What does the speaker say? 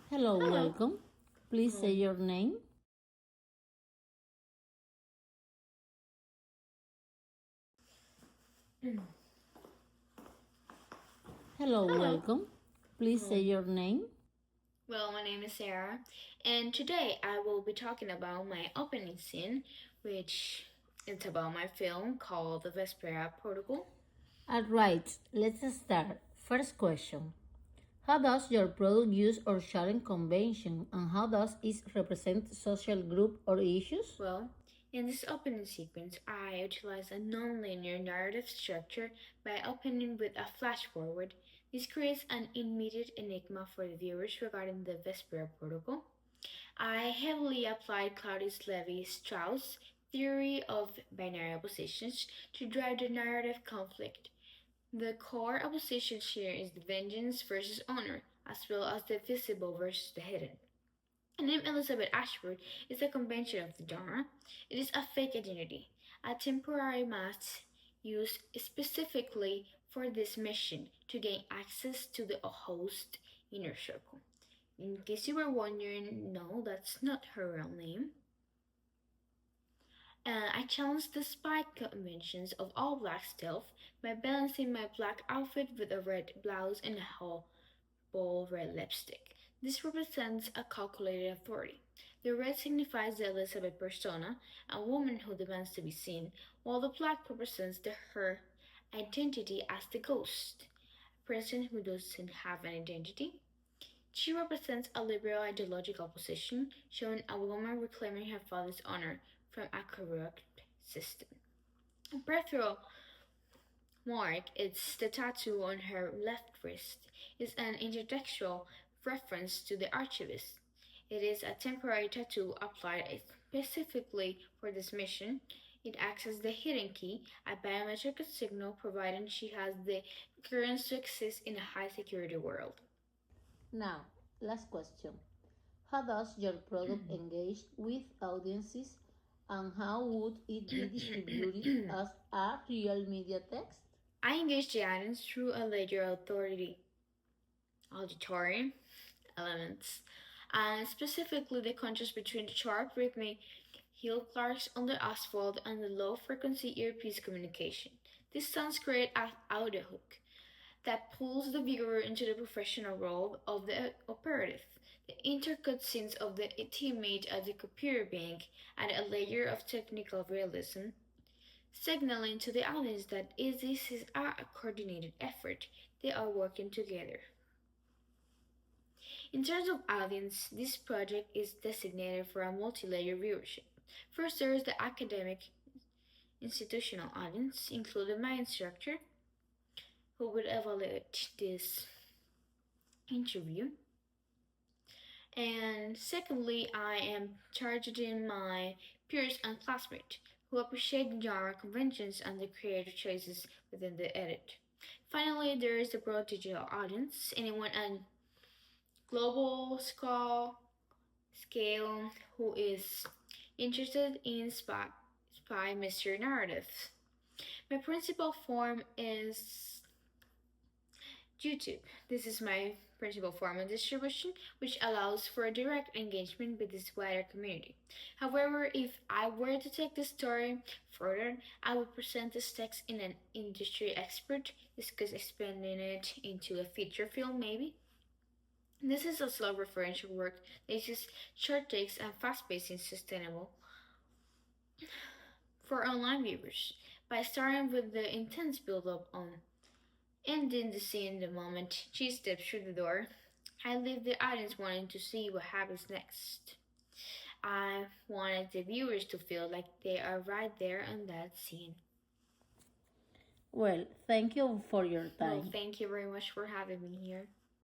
Hello, welcome. Please say your name. Hello, welcome. Please say your name. Well, my name is Sarah, and today I will be talking about my opening scene, which is about my film called The Vespera Protocol. Alright, let's start. First question. How does your product use or sharing convention and how does it represent social group or issues? Well, in this opening sequence, I utilize a non-linear narrative structure by opening with a flash forward. This creates an immediate enigma for the viewers regarding the Vespera Protocol. I heavily applied Claudius Levi-Strauss' theory of binary oppositions to drive the narrative conflict. The core opposition here is the vengeance versus honor, as well as the visible versus the hidden. The name Elizabeth Ashford is a convention of the genre. It is a fake identity, a temporary mask used specifically for this mission to gain access to the host inner circle. In case you were wondering, no, that's not her real name. I challenged the spike conventions of all black stealth by balancing my black outfit with a red blouse and a bold red lipstick. This represents a calculated authority. The red signifies the Elizabeth persona, a woman who demands to be seen, while the black represents her identity as the ghost, a person who doesn't have an identity. She represents a liberal ideological position, showing a woman reclaiming her father's honor from a corrupt system. Birthright mark, it's the tattoo on her left wrist, is an intertextual reference to the archivist. It is a temporary tattoo applied specifically for this mission. It acts as the hidden key, a biometric signal providing she has the clearance to exist in a high security world. Now, last question. How does your product engage with audiences and how would it be distributed as a real media text? I engage the audience through a layer of auditory elements, and specifically the contrast between the sharp rhythmic heel clarks on the asphalt and the low frequency earpiece communication. This sounds create an audio hook that pulls the viewer into the professional role of the operative. The intercut scenes of the teammate at the computer bank add a layer of technical realism, signaling to the audience that this is a coordinated effort. They are working together. In terms of audience, this project is designated for a multi-layer viewership. First, there is the academic institutional audience, including my instructor, who will evaluate this interview. And secondly, I am targeting my peers and classmates who appreciate the genre conventions and the creative choices within the edit. Finally, there is the broad digital audience, anyone at global scale who is interested in spy mystery narratives. My principal form is YouTube. This is my principal form of distribution, which allows for direct engagement with this wider community. However, if I were to take the story further, I would present this text in an industry expert, discuss expanding it into a feature film maybe. This is a slow referential work that uses short takes and fast pacing sustainable for online viewers by starting with the intense build up on ending the scene the moment she steps through the door. I leave the audience wanting to see what happens next. I wanted the viewers to feel like they are right there on that scene. Well, thank you for your time. Well, thank you very much for having me here.